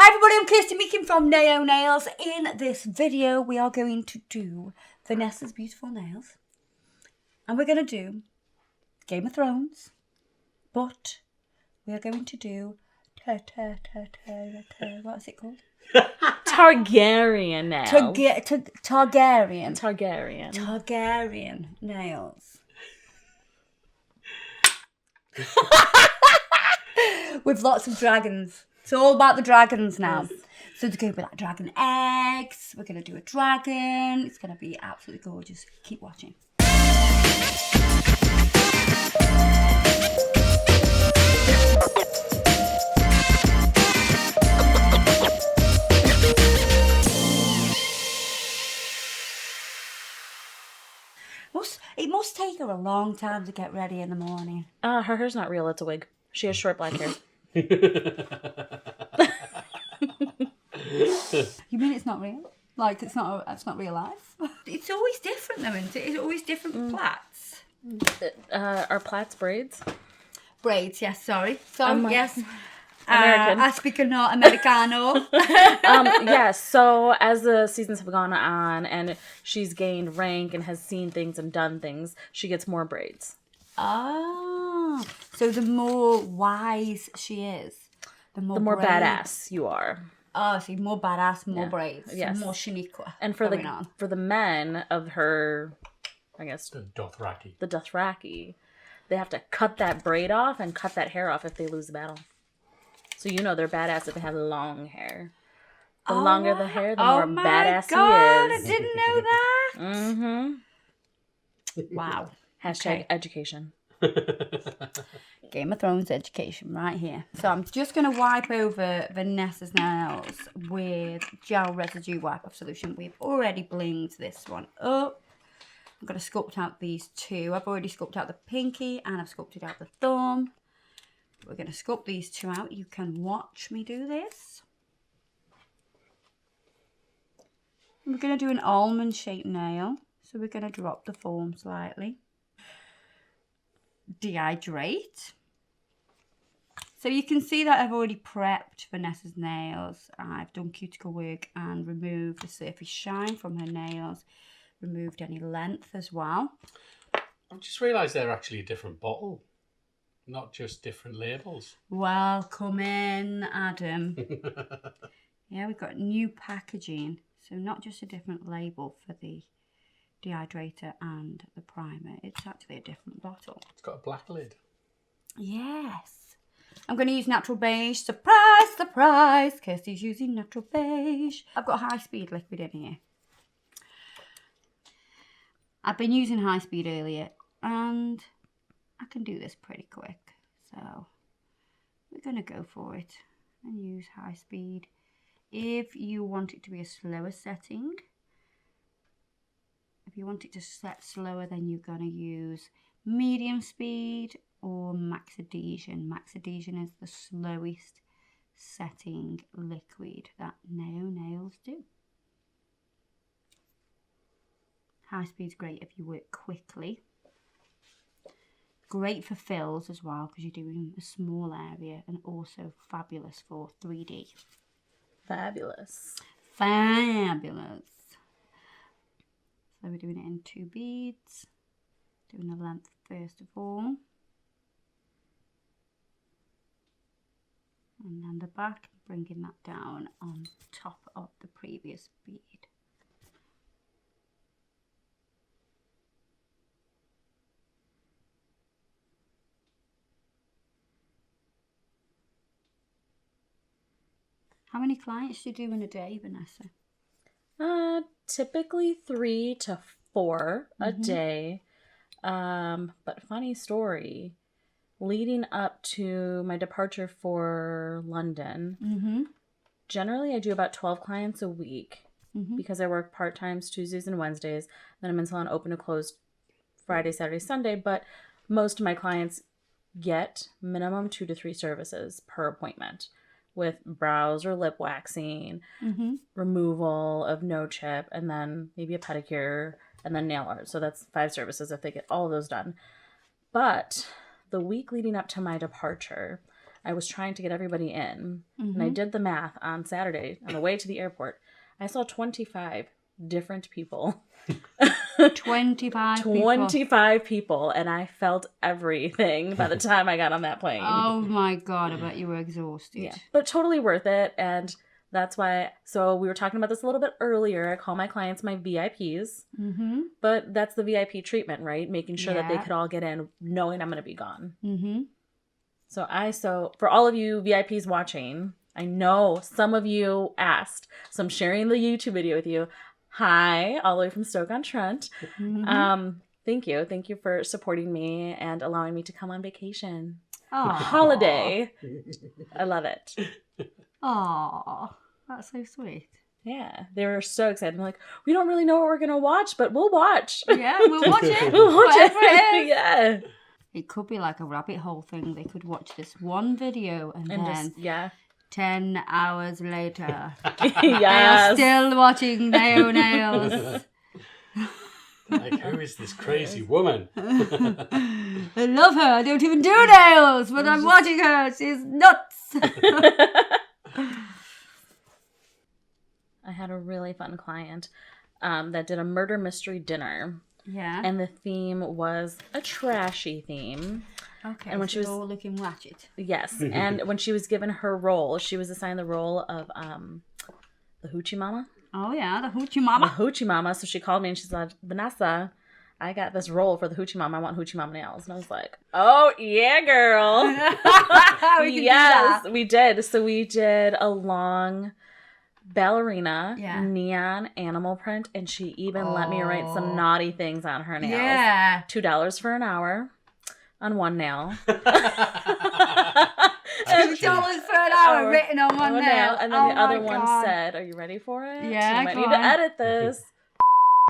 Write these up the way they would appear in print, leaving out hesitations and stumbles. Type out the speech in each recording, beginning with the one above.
Hi everybody, I'm Kirsty Meakin from Nayo Nails. In this video, we are going to do Vanessa's Beautiful Nails. And we're going to do Game of Thrones. But we are going to do... what is it called? Targaryen nails. Targaryen. Targaryen nails. With lots of dragons. It's all about the dragons now. Yes. So there's going to be like dragon eggs. We're going to do a dragon. It's going to be absolutely gorgeous. Keep watching. It must take her a long time to get ready in the morning. Her hair's not real. It's a wig. She has short black hair. You mean it's not real? Like it's not real life? It's always different though, isn't it? It's always different plaits. Are plaits braids? Braids, yes, sorry. Yes. American. I speak not Americano. Yes, so as the seasons have gone on and she's gained rank and has seen things and done things, she gets more braids. Oh, so the more wise she is, the more badass you are. Oh, so more badass, more braids, yes. More shaniqua. And for the men of her, I guess the Dothraki, they have to cut that braid off and cut that hair off if they lose the battle. So you know they're badass if they have long hair. The longer the hair, the more badass God, he is. I didn't know that. Mm-hmm. Wow. Hashtag education. Game of Thrones education right here. So I'm just going to wipe over Vanessa's nails with gel residue wipe-off solution. We've already blinged this one up. I'm going to sculpt out these two. I've already sculpted out the pinky and I've sculpted out the thumb. We're going to sculpt these two out. You can watch me do this. We're going to do an almond-shaped nail. So we're going to drop the form slightly. Dehydrate. So you can see that I've already prepped Vanessa's nails. I've done cuticle work and removed the surface shine from her nails. Removed any length as well. I've just realised they're actually a different bottle. Not just different labels. Welcome in, Adam. Yeah, we've got new packaging. So not just a different label for the dehydrator and the primer. It's actually a different bottle. It's got a black lid. Yes. I'm going to use natural beige. Surprise, surprise. Kirsty's using natural beige. I've got high speed liquid in here. I've been using high speed earlier and I can do this pretty quick, so we're going to go for it and use high speed. If you want it to be a slower setting, if you want it to set slower, then you're going to use medium speed or max adhesion. Max adhesion is the slowest setting liquid that Nayo Nails do. High speed's great if you work quickly. Great for fills as well because you're doing a small area, and also fabulous for 3D. Fabulous. Fabulous. So we're doing it in 2 beads. Doing the length first of all. And then the back, bringing that down on top of the previous bead. How many clients do you do in a day, Vanessa? Typically 3 to 4 a day. But funny story, leading up to my departure for London, generally I do about 12 clients a week because I work part-times Tuesdays and Wednesdays. Then I'm in salon open to close Friday, Saturday, Sunday. But most of my clients get minimum 2 to 3 services per appointment, with brows or lip waxing, removal of no chip, and then maybe a pedicure, and then nail art. So that's 5 services if they get all of those done. But the week leading up to my departure, I was trying to get everybody in. And I Mm-hmm. did the math on Saturday on the way to the airport. I saw 25 different people. 25 people. 25 people, and I felt everything by the time I got on that plane. Oh my god, I bet you were exhausted. Yeah, but totally worth it. And that's why, so we were talking about this a little bit earlier. I call my clients my VIPs, Mm-hmm. but that's the VIP treatment, right? Making sure that they Yeah. could all get in knowing I'm going to be gone. Mm-hmm. So for all of you VIPs watching, I know some of you asked, so I'm sharing the YouTube video with you. Hi, all the way from Stoke-on-Trent. Mm-hmm. Thank you. Thank you for supporting me and allowing me to come on vacation. Aw. Holiday. I love it. Aw, that's so sweet. Yeah, they were so excited. They're like, we don't really know what we're going to watch, but we'll watch. Yeah, we'll watch it. We'll watch Whatever it it. is. Yeah. It could be like a rabbit hole thing. They could watch this one video and And then just, yeah. 10 hours later, they are Yes. still watching nails. Like, who is this crazy woman? I love her. I don't even do nails, but I'm watching her. She's nuts. I had a really fun client that did a murder mystery dinner. Yeah. And the theme was a trashy theme. Okay. and when so she was- they're all looking ratchet. Yes. And when she was given her role, she was assigned the role of the Hoochie Mama. Oh yeah, the hoochie The mama. Hoochie Mama. So she called me and she said, Vanessa, I got this role for the Hoochie Mama. I want Hoochie Mama nails. And I was like, oh, yeah, girl. We can do Yes, that. we did. So we did a long ballerina Yeah. neon animal print, and she even let me write Oh. some naughty things on her nails. Yeah. $2 for an hour on one nail. $2 for an hour written on one nail. And then Oh the other my one God. said, are you ready for it? Yeah, You might go need to on. edit this.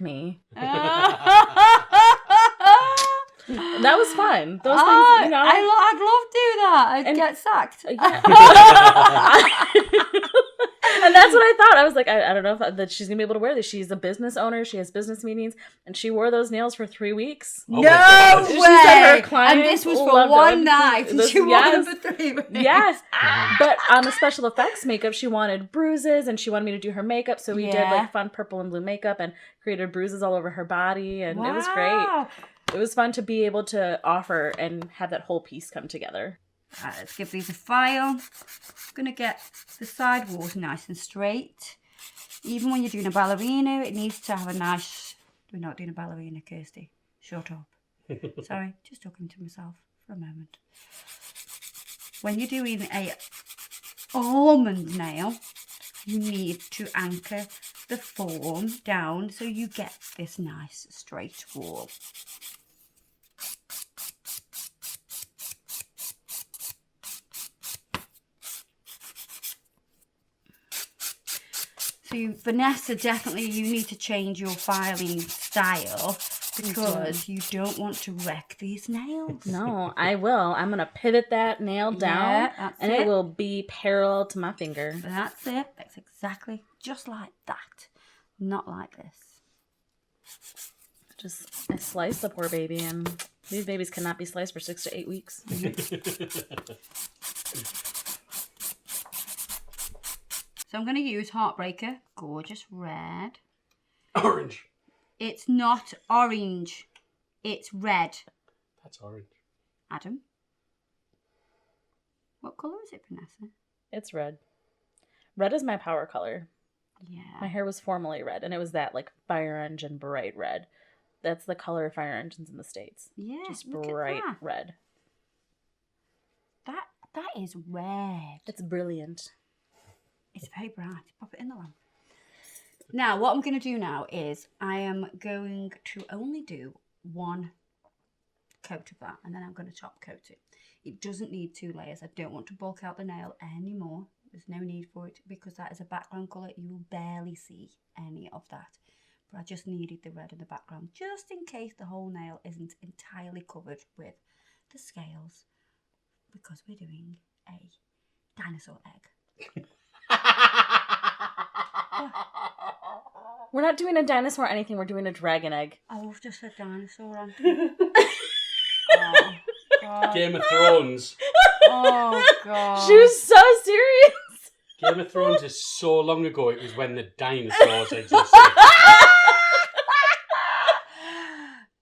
Me. That was fun. Those Oh, things, you know. I'd love to do that. I'd And- get sacked. And that's what I thought. I was like, I don't know if that she's gonna be able to wear this. She's a business owner. She has business meetings, and she wore those nails for 3 weeks. Oh No my God. way! She said her clients And this was for loved one it. night. And This- she wore them yes. for 3 weeks. Yes, but on the special effects makeup, she wanted bruises, and she wanted me to do her makeup. So we did Yeah. like fun purple and blue makeup, and created bruises all over her body, and it was great. Wow. It was fun to be able to offer and have that whole piece come together. Right, let's give these a file. Gonna get the side walls nice and straight. Even when you're doing a ballerina, it needs to have a nice... We're not doing a ballerina, Kirsty. Shut up. Sorry, just talking to myself for a moment. When you're doing a almond nail, you need to anchor the form down so you get this nice straight wall. So Vanessa, definitely you need to change your filing style because you don't want to wreck these nails. No, I will. I'm going to pivot that nail down, Yeah, that's and it. it will be parallel to my finger. That's it. That's exactly just like that. Not like this. Just, I sliced the poor baby, and these babies cannot be sliced for 6 to 8 weeks. So I'm going to use Heartbreaker. Gorgeous red. Orange. It's not orange. It's red. That's orange. Adam? What colour is it, Vanessa? It's red. Red is my power color. My Yeah. hair was formerly red, and it was that like fire engine bright red. That's the color of fire engines in the States. Yeah. Just look at bright that. red. That is red. It's brilliant. It's very bright. Pop it in the lamp. Now, what I'm going to do now is I am going to only do one coat of that, and then I'm going to top coat it. It doesn't need 2 layers. I don't want to bulk out the nail anymore. There's no need for it because that is a background colour. You will barely see any of that. But I just needed the red in the background just in case the whole nail isn't entirely covered with the scales because we're doing a dinosaur egg. We're not doing a dinosaur or anything. We're doing a dragon egg. Oh, I've just said dinosaur on. Oh, God. Game of Thrones. Oh, God. She was so serious. Game of Thrones is so long ago, it was when the dinosaurs existed.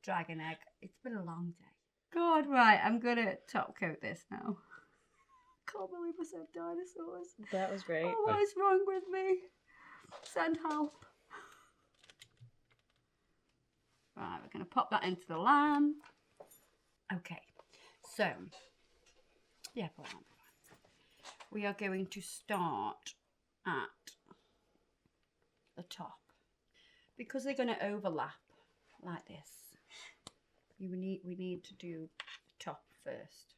Dragon egg. It's been a long day. God, right. I'm going to top coat this now. Can't believe I said dinosaurs. That was great. Oh, what is wrong with me? Send help. Right, we're going to pop that into the lamp. Okay, so, yeah, put that on. We are going to start at the top. Because they're going to overlap like this, we need to do the top first.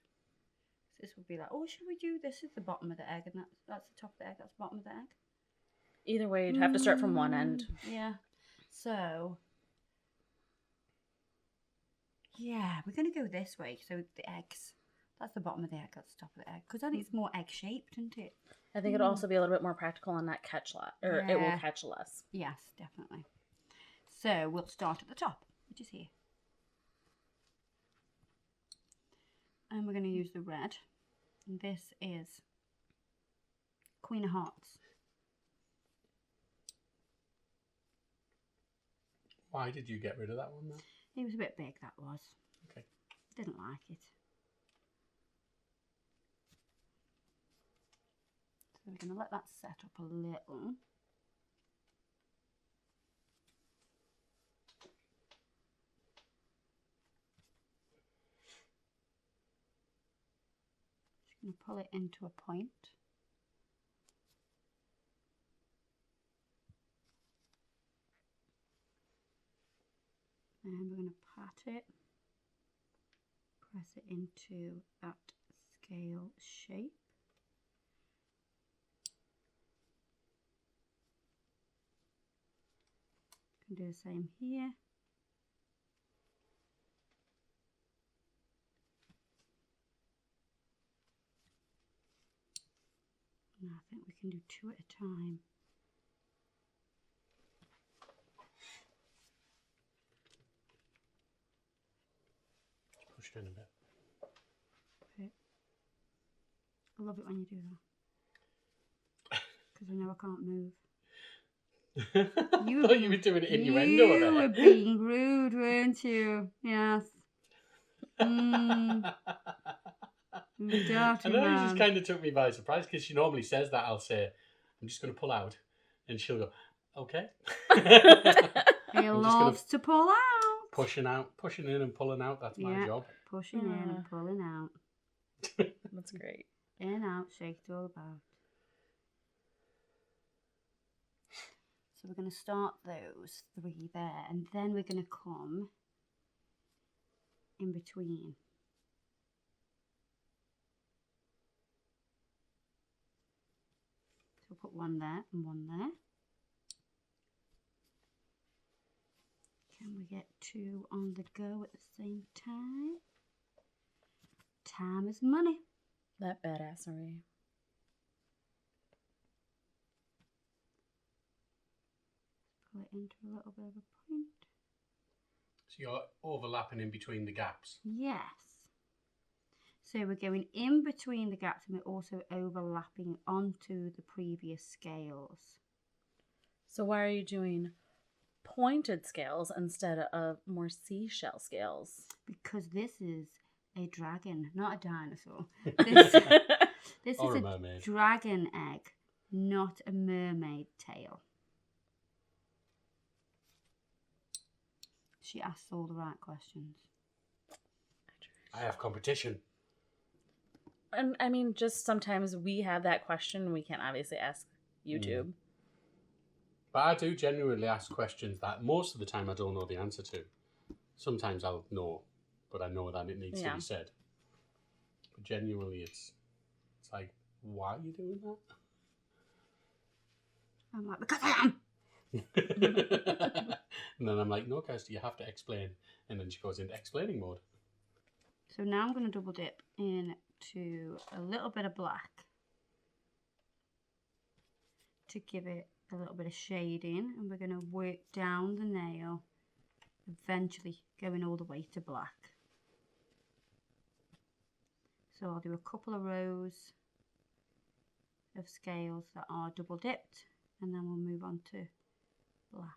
So this would be like, oh, should we do this at the bottom of the egg? And that's the top of the egg, that's the bottom of the egg. Either way, you'd have to start from one end. Yeah. So, yeah, we're going to go this way. So the eggs, that's the bottom of the egg, that's the top of the egg. Because then it's more egg-shaped, isn't it? I think it'll also be a little bit more practical on that catch lot, or it will Yeah. catch less. Yes, definitely. So we'll start at the top, which is here. And we're going to use the red. And this is Queen of Hearts. Why did you get rid of that one then? It was a bit big, that was. Okay. Didn't like it. So we're going to let that set up a little. Just going to pull it into a point. And we're going to pat it, press it into that scale shape. Can do the same here. And I think we can do 2 at a time. Pushed in a bit. Okay. I love it when you do that. Because I know I can't move. You thought you were doing it innuendo You were there. being rude, weren't you? Yes. Dirty I know, it man. just kind of took me by surprise because she normally says that. I'll say, I'm just going to pull out. And she'll go, okay. He loves to pull out. Pushing in and pulling out. That's my job. Pushing in and pulling out. That's great. In, out, shake it all about. So we're going to start those 3 there. And then we're going to come in between. So we'll put 1 there and 1 there. Can we get 2 on the go at the same time? Time is money. That badassery. Pull it into a little bit of a point. So you're overlapping in between the gaps. Yes. So we're going in between the gaps and we're also overlapping onto the previous scales. So why are you doing pointed scales instead of more seashell scales? Because this is a dragon, not a dinosaur. This Or is a mermaid. dragon egg, not a mermaid tail. She asks all the right questions. I have competition. And I mean, just sometimes we have that question. We can't obviously ask YouTube. But I do genuinely ask questions that most of the time I don't know the answer to. Sometimes I'll know, but I know that it needs to be said. But genuinely, it's like, why are you doing that? I'm like, because I am. And then I'm like, no, Kirsty, you have to explain. And then she goes into explaining mode. So now I'm going to double dip into a little bit of black to give it a little bit of shading, and we're going to work down the nail, eventually going all the way to black. So I'll do a couple of rows of scales that are double dipped, and then we'll move on to black.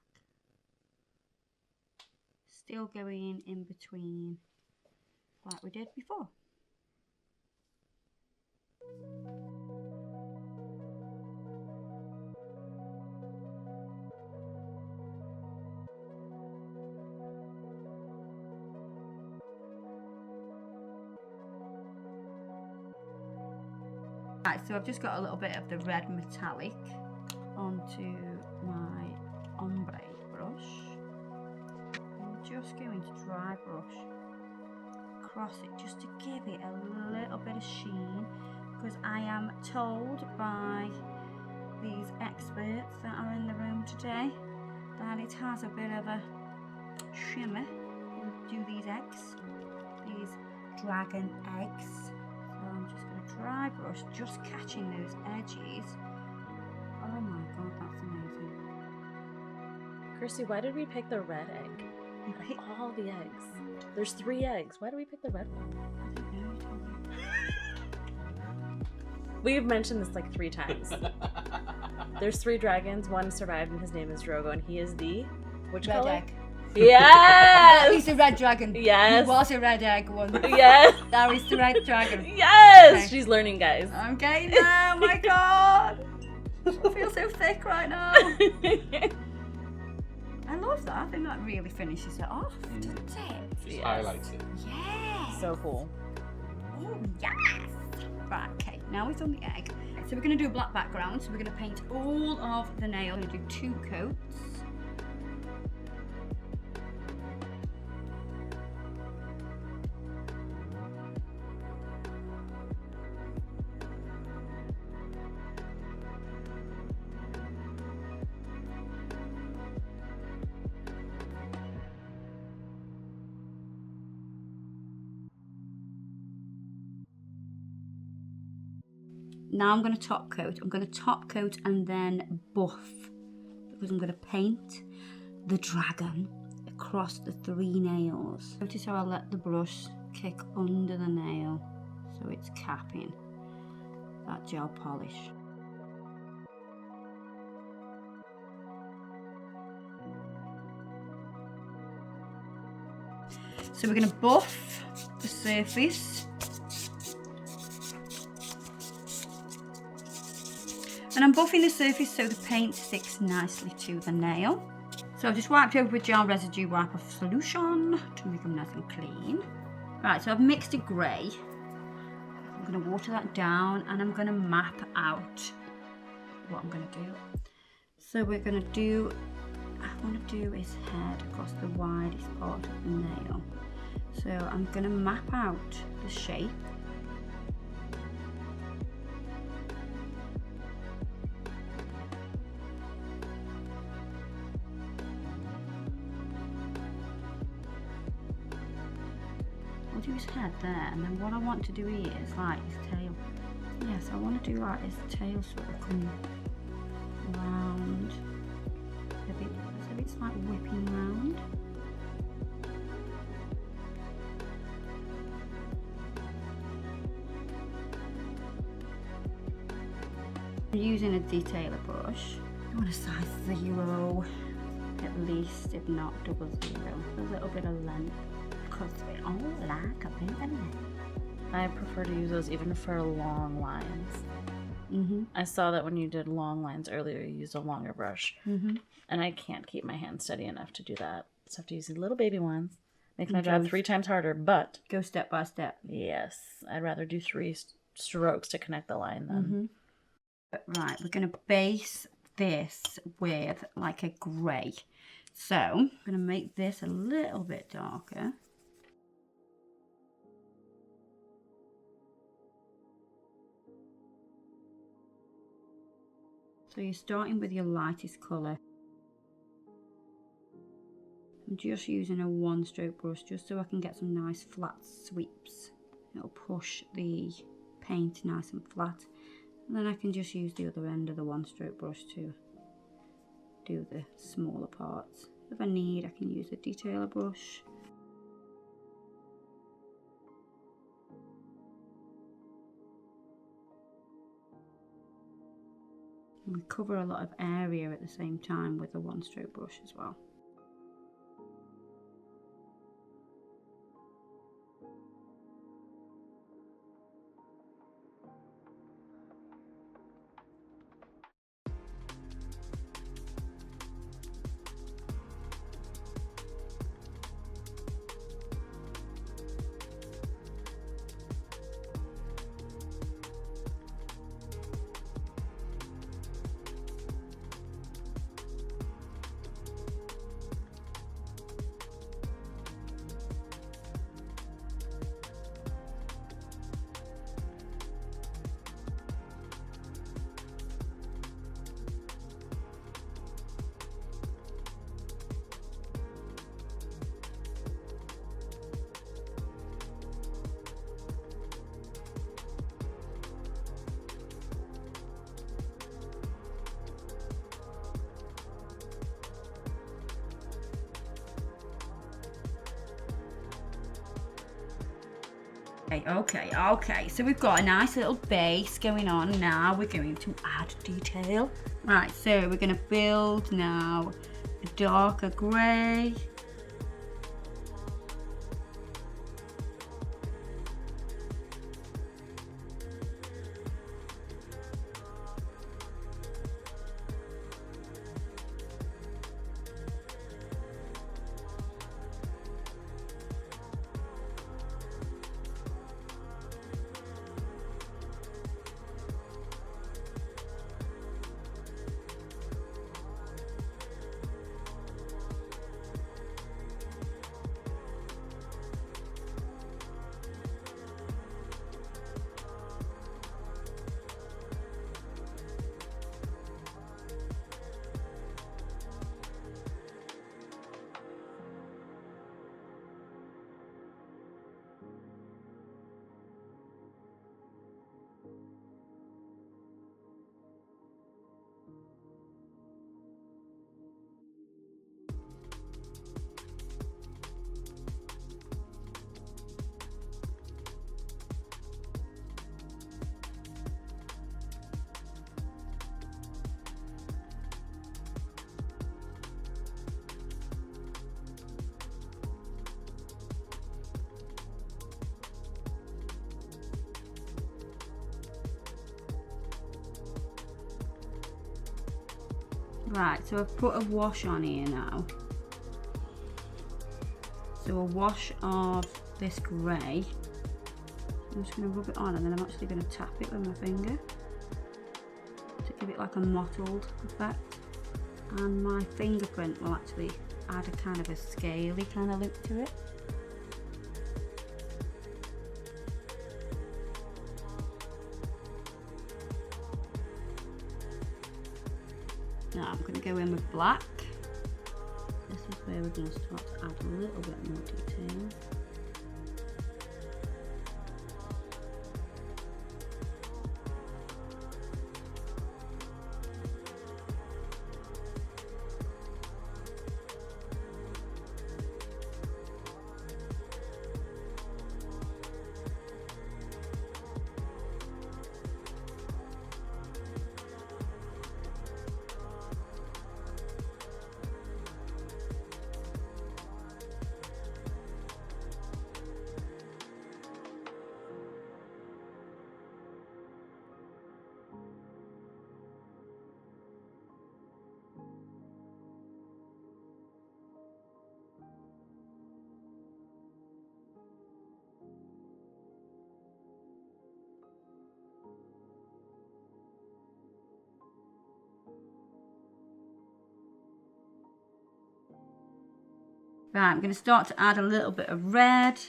Still going in between like we did before. Right, so I've just got a little bit of the red metallic onto my ombre brush. I'm just going to dry brush across it just to give it a little bit of sheen, because I am told by these experts that are in the room today that it has a bit of a shimmer. Do these eggs, these dragon eggs. So I'm just going to dry brush, just catching those edges. Oh my god, that's amazing. Kirsty, why did we pick the red egg? Out of all the eggs. There's 3 eggs. Why do we pick the red one? I don't know, you told me. We've mentioned this like 3 times. There's 3 dragons. One survived and his name is Drogo, and he is the which Red color? egg. Yes! He's a red dragon. Yes. He was a red egg once. Yes! Now he's the red dragon. Yes! Okay. She's learning, guys. I'm getting there, oh my god! I feel so thick right now. I love that. I think that really finishes it off, doesn't it? Just Yes. highlights it. Yeah. So cool. Oh, yes. Right, okay. Now we've done the egg. So we're going to do a black background. So we're going to paint all of the nail. We're going to do 2 coats. Now I'm going to top coat. I'm going to top coat and then buff, because I'm going to paint the dragon across the 3 nails. Notice how I let the brush kick under the nail, so it's capping that gel polish. So we're going to buff the surface. And I'm buffing the surface so the paint sticks nicely to the nail. So I've just wiped over with gel residue wipe off solution to make them nice and clean. Right, so I've mixed a grey. I'm going to water that down and I'm going to map out what I'm going to do. So we're going to do, I want to do his head across the widest part of the nail. So I'm going to map out the shape. I'll do his head there, and then what I want to do here is like his tail. Yes, I want to do like his tail sort of come round a bit, so it's like whipping round. I'm using a detailer brush. I want a size 0 at least, if not double 0. A little bit of length. Because we all like a bit of length. I prefer to use those even for long lines. I saw that when you did long lines earlier, you used a longer brush. And I can't keep my hand steady enough to do that. So I have to use these little baby ones. Makes my job 3 times harder, but... Go step by step. Yes, I'd rather do 3 strokes to connect the line then. Right, we're going to base this with like a grey. So I'm going to make this a little bit darker. So you're starting with your lightest colour. I'm just using a 1-stroke brush just so I can get some nice flat sweeps. It'll push the paint nice and flat. And then I can just use the other end of the 1-stroke brush to do the smaller parts. If I need, I can use a detailer brush. We cover a lot of area at the same time with a one stroke brush as well. Okay, so we've got a nice little base going on now. We're going to add detail. Right, so we're going to build now a darker grey. Right, so I've put a wash on here now. So a wash of this grey. I'm just going to rub it on and then I'm actually going to tap it with my finger to give it like a mottled effect. And my fingerprint will actually add a kind of a scaly kind of look to it. Now I'm going to go in with black. This is where we're going to start to add a little bit more detail. Right, I'm going to start to add a little bit of red.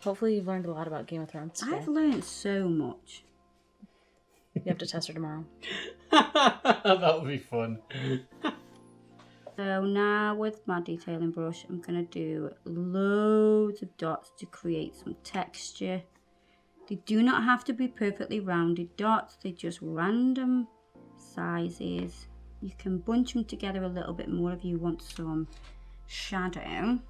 Hopefully you've learned a lot about Game of Thrones today. I've learned so much. You have to test her tomorrow. That'll be fun. So now with my detailing brush, I'm going to do loads of dots to create some texture. They do not have to be perfectly rounded dots, they're just random sizes. You can bunch them together a little bit more if you want some shadow.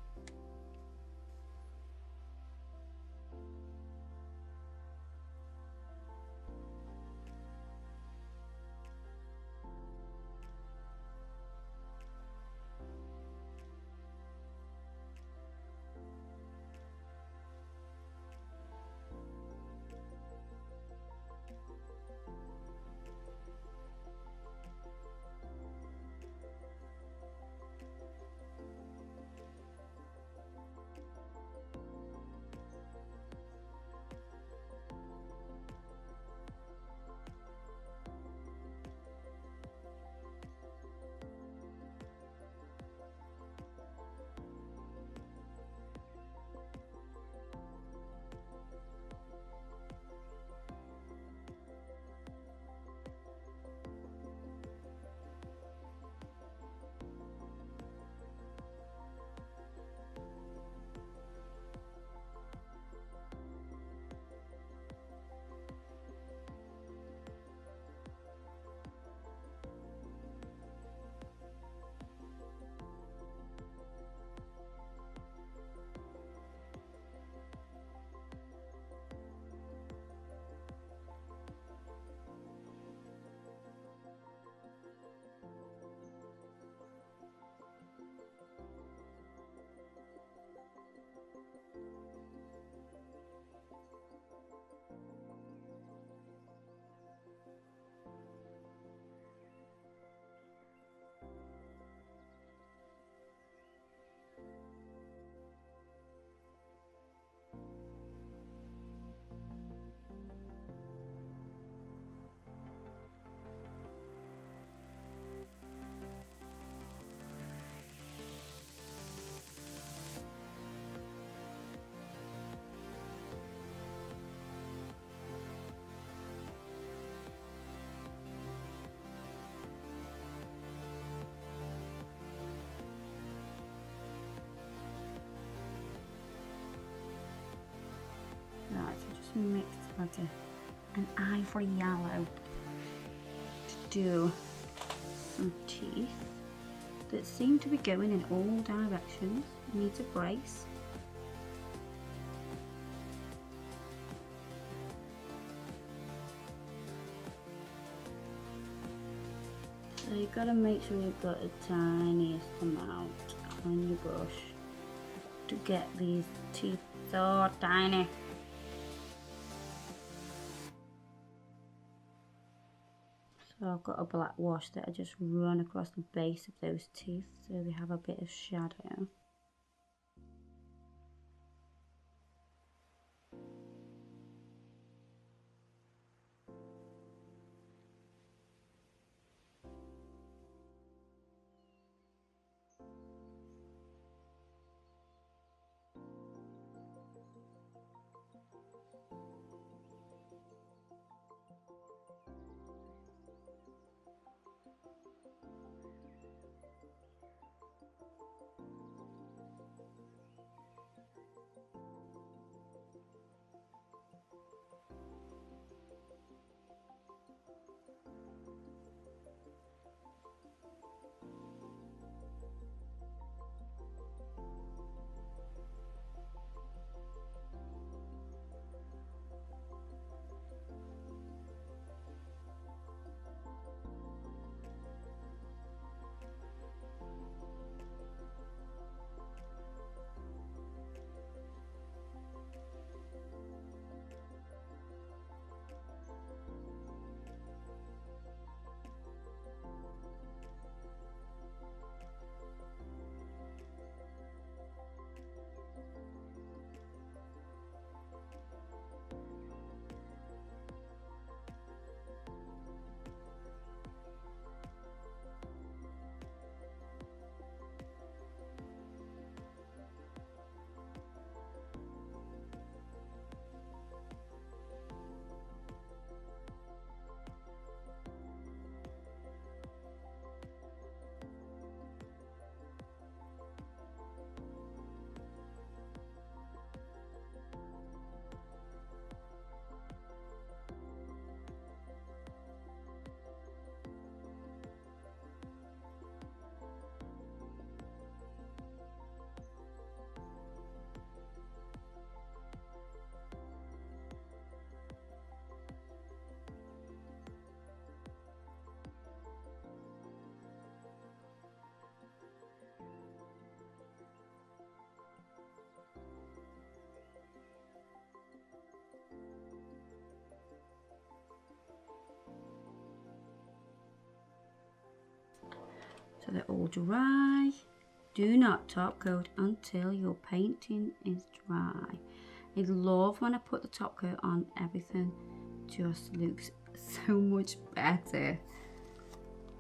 Right, so just mix like an ivory yellow to do some teeth that seem to be going in all directions. Needs a brace. So you've got to make sure you've got the tiniest amount on your brush to get these teeth so tiny. So I've got a black wash that I just run across the base of those teeth so they have a bit of shadow. so they're all dry. Do not top coat until your painting is dry. I love when I put the top coat on, everything just looks so much better.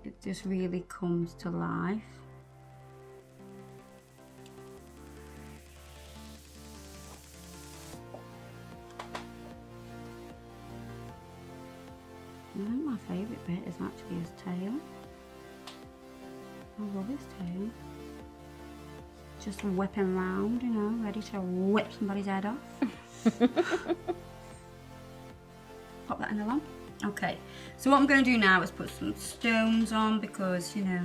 It just really comes to life. I think my favourite bit is actually his tail. I love his tail. Just whipping around, you know, ready to whip somebody's head off. Pop that in the lamp. Okay, so what I'm going to do now is put some stones on because, you know,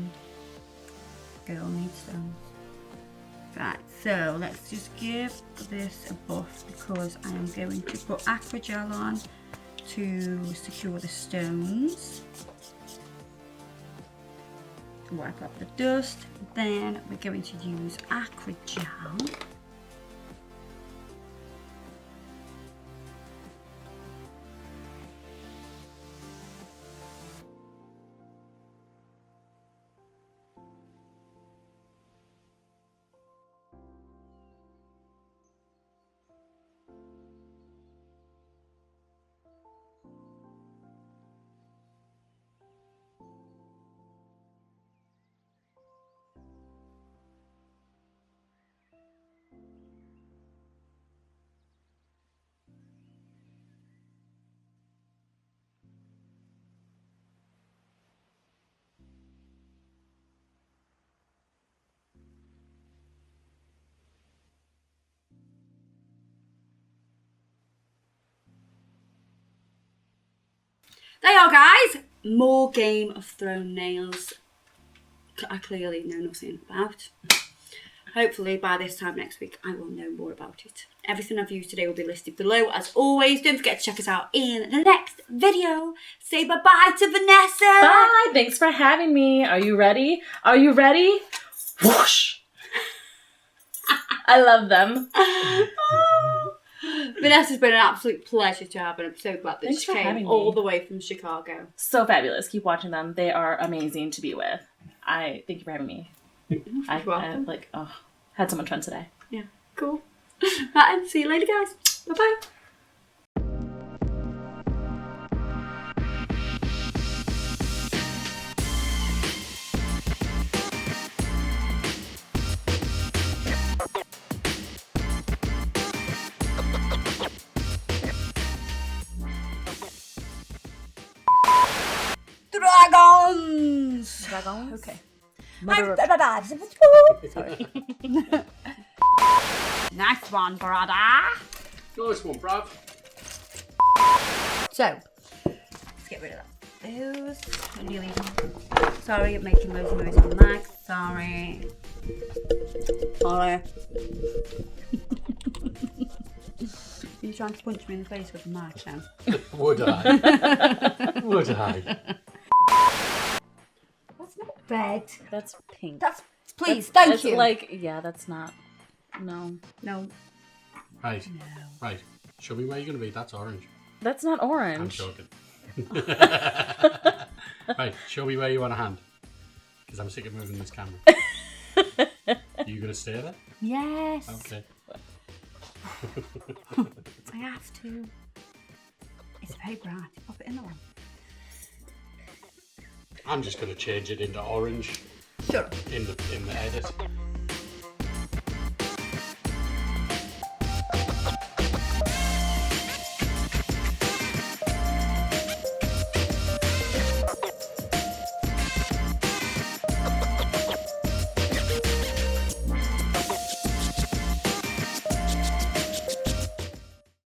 girl needs stones. Right, so let's just give this a buff because I am going to put aqua gel on to secure the stones. Wipe off the dust. Then we're going to use aqua gel. There you are, guys. More Game of Thrones nails. I clearly know nothing about. Hopefully by this time next week I will know more about it. Everything I've used today will be listed below. As always, don't forget to check us out in the next video. Say bye-bye to Vanessa. Bye. Thanks for having me. Are you ready? Are you ready? Whoosh. I love them. Vanessa's been an absolute pleasure to have, and I'm so glad that Thanks she for came having me. all the way from Chicago. So fabulous. Keep watching them. They are amazing to be with. I thank you for having me. I like, oh, had so much fun today. Yeah, cool. Right, and see you later, guys. Bye-bye. Dragons! Dragons? Okay. Sorry. Nice one, brother. Nice one, bruv. So, let's get rid of that. Those. Really. Sorry, I'm making loads of noise on the mic. Sorry. Sorry. Are you trying to punch me in the face with the mic now? Would I? Would I? That's not red. That's pink. That's please, thank It's you. like, yeah, that's not. No. No. Right. Right. Show me where you're going to be. That's orange. That's not I'm orange. joking. Right. Show me where you want a hand. Because I'm sick of moving this camera. You going to stay there? Yes. Okay. I have to. It's very bright. Pop it in the lamp. I'm just going to change it into orange Sure. in the edit.